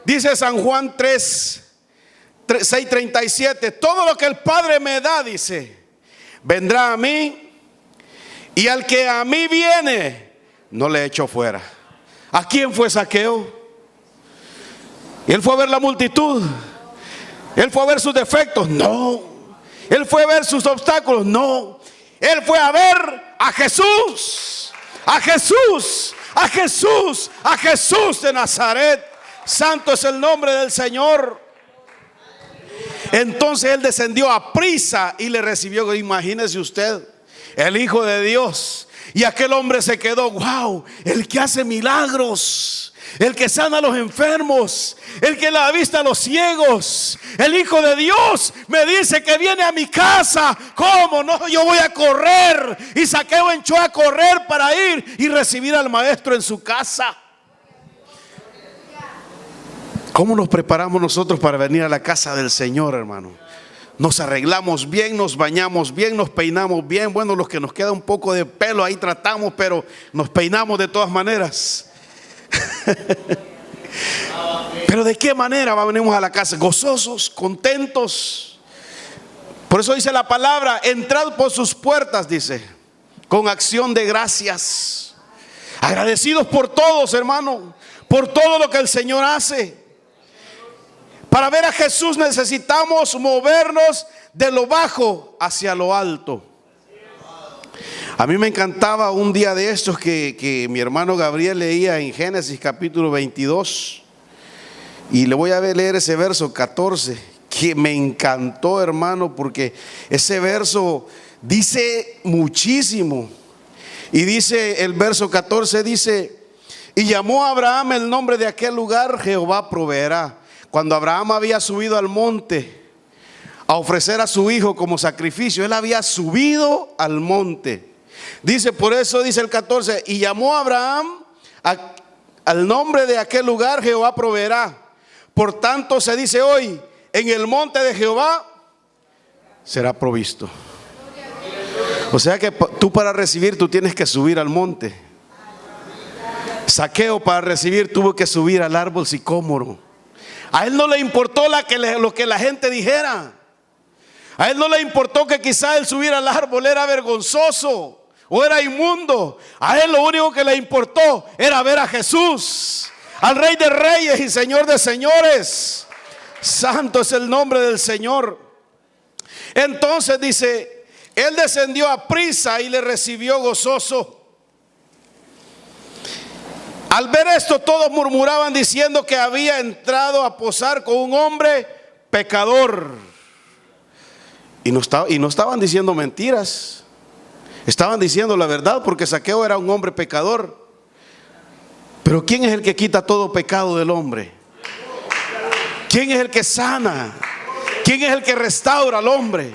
Dice San Juan 6:37. Todo lo que el Padre me da, dice, vendrá a mí. Y al que a mí viene, no le echo fuera. ¿A quién fue Zaqueo? Él fue a ver la multitud. Él fue a ver sus defectos. No. Él fue a ver sus obstáculos. No. Él fue a ver a Jesús. A Jesús. A Jesús. A Jesús de Nazaret. Santo es el nombre del Señor. Entonces él descendió a prisa y le recibió. Imagínese usted, el Hijo de Dios. Y aquel hombre se quedó, wow, el que hace milagros, el que sana a los enfermos, el que da vista a los ciegos, el Hijo de Dios me dice que viene a mi casa. ¿Cómo no? Yo voy a correr. Y Zaqueo echó a correr para ir y recibir al maestro en su casa. ¿Cómo nos preparamos nosotros para venir a la casa del Señor, hermano? Nos arreglamos bien, nos bañamos bien, nos peinamos bien. Bueno, los que nos queda un poco de pelo ahí tratamos, pero nos peinamos de todas maneras. Pero ¿de qué manera venimos a la casa? Gozosos, contentos. Por eso dice la palabra, entrad por sus puertas, dice, con acción de gracias. Agradecidos por todos, hermano, por todo lo que el Señor hace. Para ver a Jesús necesitamos movernos de lo bajo hacia lo alto. A mí me encantaba un día de estos que mi hermano Gabriel leía en Génesis capítulo 22. Y le voy a leer ese verso 14, que me encantó, hermano, porque ese verso dice muchísimo. Y dice el verso 14, dice, y llamó a Abraham el nombre de aquel lugar, Jehová proveerá. Cuando Abraham había subido al monte a ofrecer a su hijo como sacrificio, él había subido al monte. Dice, por eso dice el 14, y llamó a Abraham al nombre de aquel lugar, Jehová proveerá. Por tanto se dice hoy, en el monte de Jehová será provisto. O sea que tú para recibir, tú tienes que subir al monte. Zaqueo para recibir tuvo que subir al árbol sicómoro. A él no le importó lo que la gente dijera. A él no le importó que quizá el subir al árbol era vergonzoso o era inmundo. A él lo único que le importó era ver a Jesús, al Rey de Reyes y Señor de Señores. Santo es el nombre del Señor. Entonces dice, él descendió a prisa y le recibió gozoso. Al ver esto, todos murmuraban diciendo que había entrado a posar con un hombre pecador. Y no estaban diciendo mentiras, estaban diciendo la verdad, porque Zaqueo era un hombre pecador. Pero ¿quién es el que quita todo pecado del hombre? ¿Quién es el que sana? ¿Quién es el que restaura al hombre?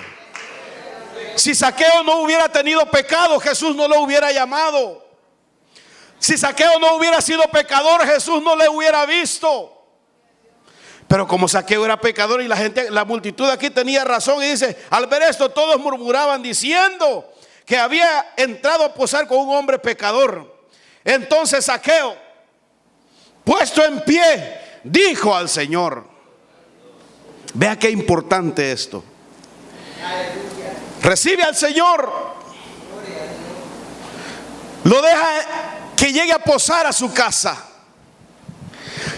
Si Zaqueo no hubiera tenido pecado, Jesús no lo hubiera llamado. Si Zaqueo no hubiera sido pecador, Jesús no le hubiera visto. Pero como Zaqueo era pecador y la multitud aquí tenía razón, y dice, al ver esto todos murmuraban diciendo que había entrado a posar con un hombre pecador. Entonces Zaqueo, puesto en pie, dijo al Señor. Vea qué importante esto. Recibe al Señor, lo deja que llegue a posar a su casa.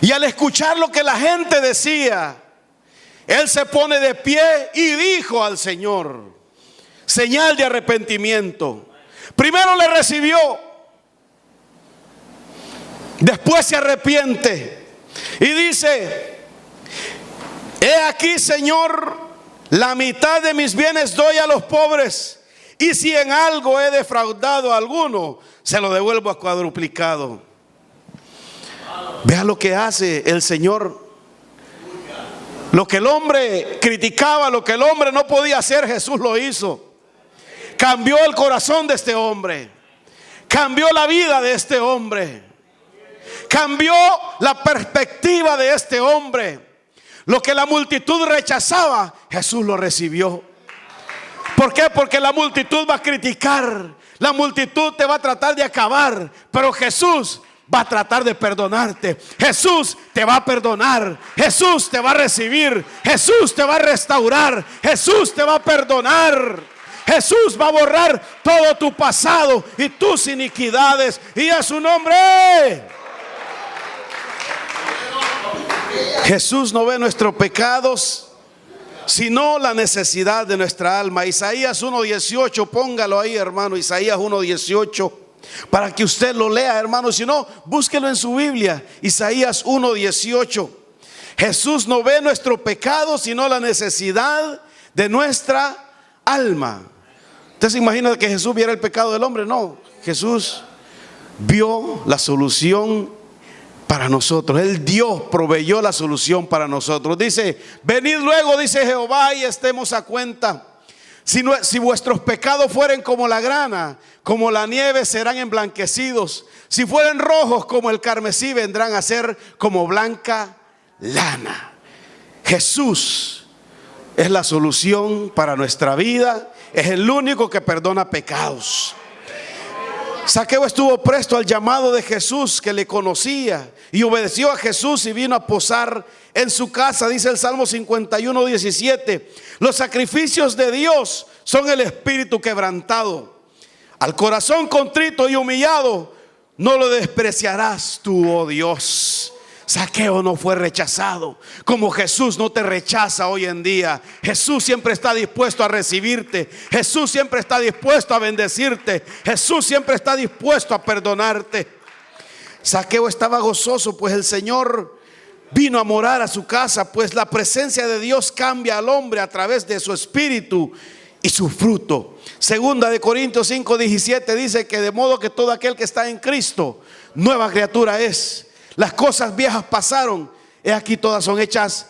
Y al escuchar lo que la gente decía, él se pone de pie y dijo al Señor, señal de arrepentimiento. Primero le recibió, después se arrepiente y dice, he aquí, Señor, la mitad de mis bienes doy a los pobres, y si en algo he defraudado a alguno, se lo devuelvo a cuadruplicado. Vea lo que hace el Señor. Lo que el hombre criticaba, lo que el hombre no podía hacer, Jesús lo hizo. Cambió el corazón de este hombre. cambió la vida de este hombre. Cambió la perspectiva de este hombre. Lo que la multitud rechazaba, Jesús lo recibió. ¿Por qué? Porque la multitud va a criticar, la multitud te va a tratar de acabar, pero Jesús va a tratar de perdonarte. Jesús te va a perdonar. Jesús te va a recibir. Jesús te va a restaurar. Jesús te va a perdonar. Jesús va a borrar todo tu pasado y tus iniquidades. Y a su nombre. Jesús no ve nuestros pecados, sino la necesidad de nuestra alma. Isaías 1:18, póngalo ahí, hermano. Isaías 1:18, para que usted lo lea, hermano. Si no, búsquelo en su Biblia. Isaías 1:18. Jesús no ve nuestro pecado, sino la necesidad de nuestra alma. ¿Usted se imagina que Jesús viera el pecado del hombre? No, Jesús vio la solución para nosotros. El Dios proveyó la solución para nosotros. Dice: venid luego, dice Jehová, y estemos a cuenta. Si vuestros pecados fueren como la grana, como la nieve, serán emblanquecidos. Si fueren rojos como el carmesí, vendrán a ser como blanca lana. Jesús es la solución para nuestra vida. Es el único que perdona pecados. Saqueo estuvo presto al llamado de Jesús, que le conocía, y obedeció a Jesús y vino a posar en su casa. Dice el Salmo 51:17: los sacrificios de Dios son el espíritu quebrantado. Al corazón contrito y humillado no lo despreciarás tú, oh Dios. Saqueo no fue rechazado, como Jesús no te rechaza hoy en día. Jesús siempre está dispuesto a recibirte. Jesús siempre está dispuesto a bendecirte. Jesús siempre está dispuesto a perdonarte. Saqueo estaba gozoso, pues el Señor vino a morar a su casa. Pues la presencia de Dios cambia al hombre a través de su espíritu y su fruto. Segunda de Corintios 5:17 dice que de modo que todo aquel que está en Cristo, nueva criatura es. Las cosas viejas pasaron, he aquí todas son hechas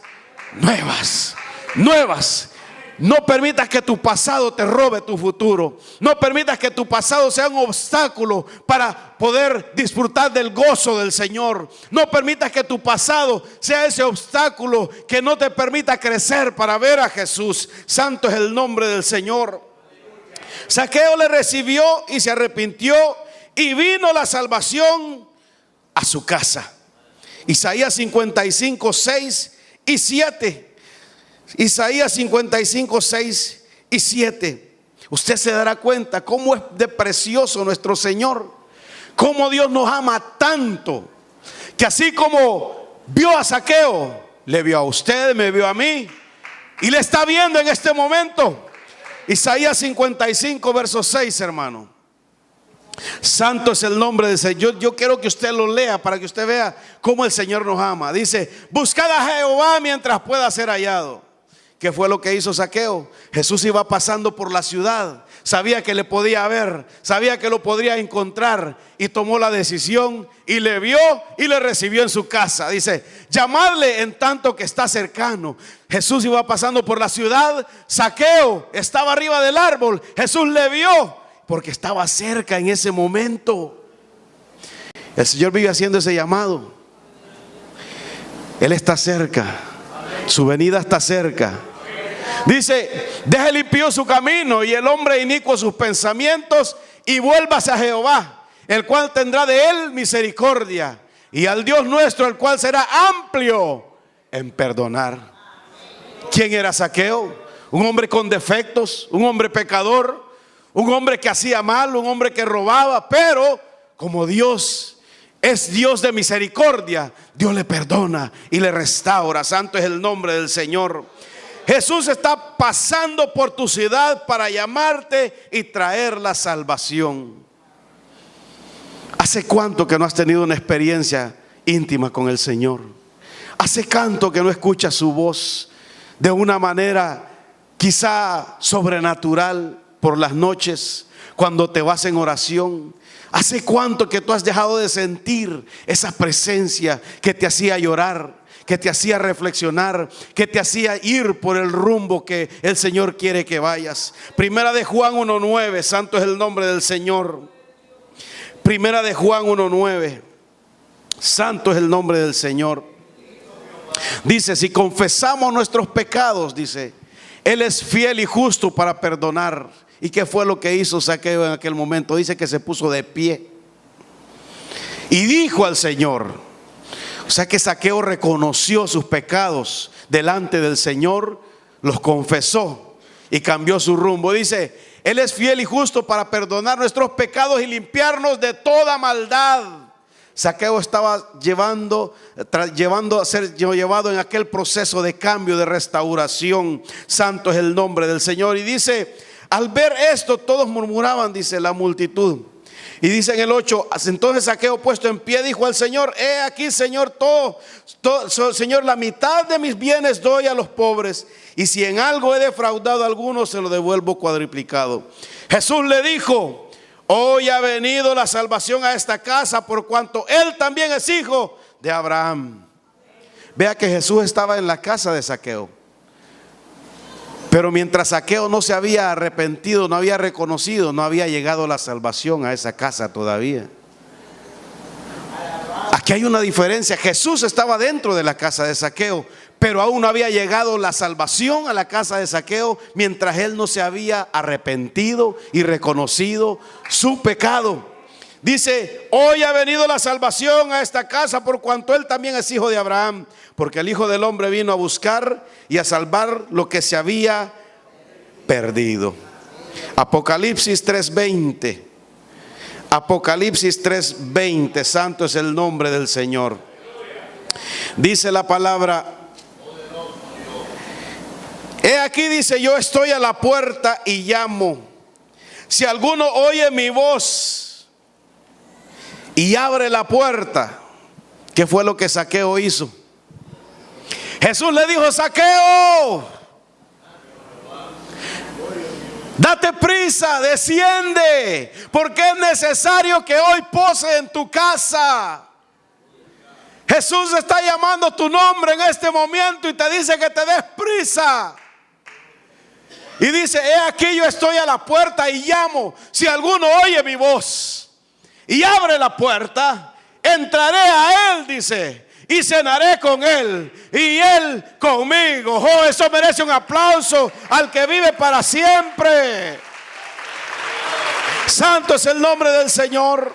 nuevas. Nuevas. No permitas que tu pasado te robe tu futuro. No permitas que tu pasado sea un obstáculo para poder disfrutar del gozo del Señor. No permitas que tu pasado sea ese obstáculo que no te permita crecer para ver a Jesús. Santo es el nombre del Señor. Saqueo le recibió y se arrepintió, y vino la salvación a su casa. Isaías 55:6 y 7. Isaías 55:6 y 7. Usted se dará cuenta cómo es de precioso nuestro Señor, cómo Dios nos ama tanto, que así como vio a Saqueo, le vio a usted, me vio a mí, y le está viendo en este momento. Isaías 55 verso 6, hermano. Santo es el nombre del Señor. Yo quiero que usted lo lea para que usted vea cómo el Señor nos ama. Dice: buscad a Jehová mientras pueda ser hallado. ¿Qué fue lo que hizo Saqueo? Jesús iba pasando por la ciudad, sabía que le podía ver, sabía que lo podría encontrar, y tomó la decisión y le vio y le recibió en su casa. Dice: llamadle en tanto que está cercano. Jesús iba pasando por la ciudad, Saqueo estaba arriba del árbol, Jesús le vio porque estaba cerca en ese momento. El Señor vive haciendo ese llamado. Él está cerca, su venida está cerca. Dice: deja el impío su camino y el hombre inicuo sus pensamientos, y vuélvase a Jehová, el cual tendrá de él misericordia, y al Dios nuestro, el cual será amplio en perdonar. ¿Quién era Saqueo? Un hombre con defectos, un hombre pecador, un hombre que hacía mal, un hombre que robaba, pero como Dios es Dios de misericordia, Dios le perdona y le restaura. Santo es el nombre del Señor. Jesús está pasando por tu ciudad para llamarte y traer la salvación. ¿Hace cuánto que no has tenido una experiencia íntima con el Señor? ¿Hace cuánto que no escuchas su voz de una manera quizá sobrenatural por las noches cuando te vas en oración? ¿Hace cuánto que tú has dejado de sentir esa presencia que te hacía llorar, que te hacía reflexionar, que te hacía ir por el rumbo que el Señor quiere que vayas? Primera de Juan 1:9, santo es el nombre del Señor. Primera de Juan 1:9. Santo es el nombre del Señor. Dice, si confesamos nuestros pecados, dice, Él es fiel y justo para perdonar. ¿Y qué fue lo que hizo Zaqueo en aquel momento? Dice que se puso de pie y dijo al Señor. O sea que Zaqueo reconoció sus pecados delante del Señor, los confesó y cambió su rumbo. Dice, Él es fiel y justo para perdonar nuestros pecados y limpiarnos de toda maldad. Zaqueo estaba llevado en aquel proceso de cambio, de restauración. Santo es el nombre del Señor. Y dice, al ver esto, todos murmuraban, dice la multitud. Y dice en el 8, entonces Zaqueo puesto en pie dijo al Señor, he aquí, Señor, Señor, la mitad de mis bienes doy a los pobres, y si en algo he defraudado a alguno, se lo devuelvo cuadriplicado. Jesús le dijo, hoy ha venido la salvación a esta casa, por cuanto él también es hijo de Abraham. Vea que Jesús estaba en la casa de Zaqueo. Pero mientras Zaqueo no se había arrepentido, no había reconocido, no había llegado la salvación a esa casa todavía. Aquí hay una diferencia. Jesús estaba dentro de la casa de Zaqueo, pero aún no había llegado la salvación a la casa de Zaqueo mientras él no se había arrepentido y reconocido su pecado. Dice, hoy ha venido la salvación a esta casa por cuanto él también es hijo de Abraham, porque el Hijo del Hombre vino a buscar y a salvar lo que se había perdido. Apocalipsis 3:20. Apocalipsis 3:20. Santo es el nombre del Señor. Dice la palabra, he aquí, dice, yo estoy a la puerta y llamo. Si alguno oye mi voz y abre la puerta. ¿Qué fue lo que Zaqueo hizo? Jesús le dijo, Zaqueo, date prisa, desciende, porque es necesario que hoy pose en tu casa. Jesús está llamando tu nombre en este momento y te dice que te des prisa. Y dice, he aquí, yo estoy a la puerta y llamo. Si alguno oye mi voz y abre la puerta, entraré a él, dice, y cenaré con él y él conmigo. Oh, eso merece un aplauso al que vive para siempre. Santo es el nombre del Señor.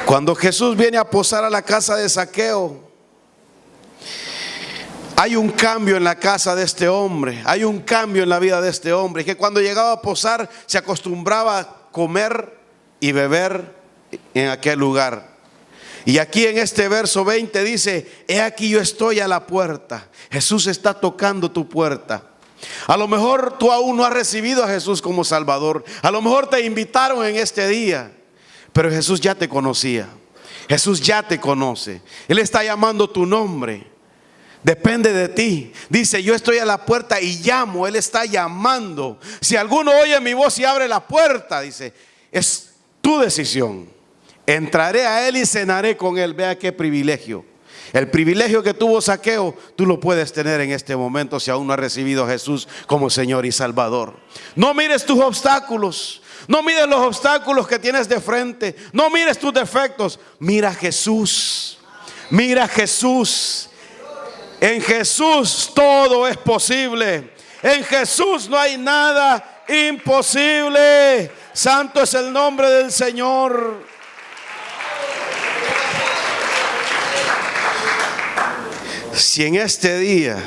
Cuando Jesús viene a posar a la casa de Zaqueo, hay un cambio en la casa de este hombre. Hay un cambio en la vida de este hombre, que cuando llegaba a posar se acostumbraba a comer y beber en aquel lugar. Y aquí en este verso 20 dice, he aquí, yo estoy a la puerta. Jesús está tocando tu puerta. A lo mejor tú aún no has recibido a Jesús como Salvador. A lo mejor te invitaron en este día, pero Jesús ya te conocía. Jesús ya te conoce. Él está llamando tu nombre. Depende de ti. Dice, yo estoy a la puerta y llamo. Él está llamando. Si alguno oye mi voz y abre la puerta, dice, es tu decisión. Entraré a él y cenaré con él. Vea qué privilegio. El privilegio que tuvo Zaqueo, tú lo puedes tener en este momento si aún no has recibido a Jesús como Señor y Salvador. No mires tus obstáculos. No mires los obstáculos que tienes de frente. No mires tus defectos. Mira a Jesús. Mira a Jesús. En Jesús todo es posible. En Jesús no hay nada imposible. Santo es el nombre del Señor. Si en este día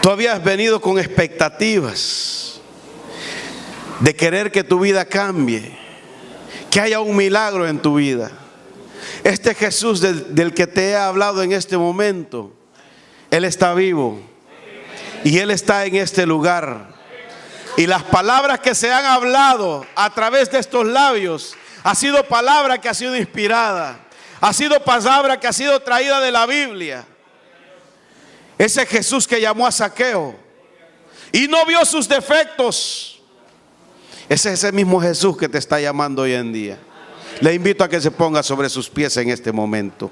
tú habías venido con expectativas de querer que tu vida cambie, que haya un milagro en tu vida, este Jesús del que te he hablado en este momento, Él está vivo y Él está en este lugar. Y las palabras que se han hablado a través de estos labios ha sido palabra que ha sido inspirada, ha sido palabra que ha sido traída de la Biblia. Ese Jesús que llamó a Zaqueo y no vio sus defectos, ese es ese mismo Jesús que te está llamando hoy en día. Le invito a que se ponga sobre sus pies en este momento.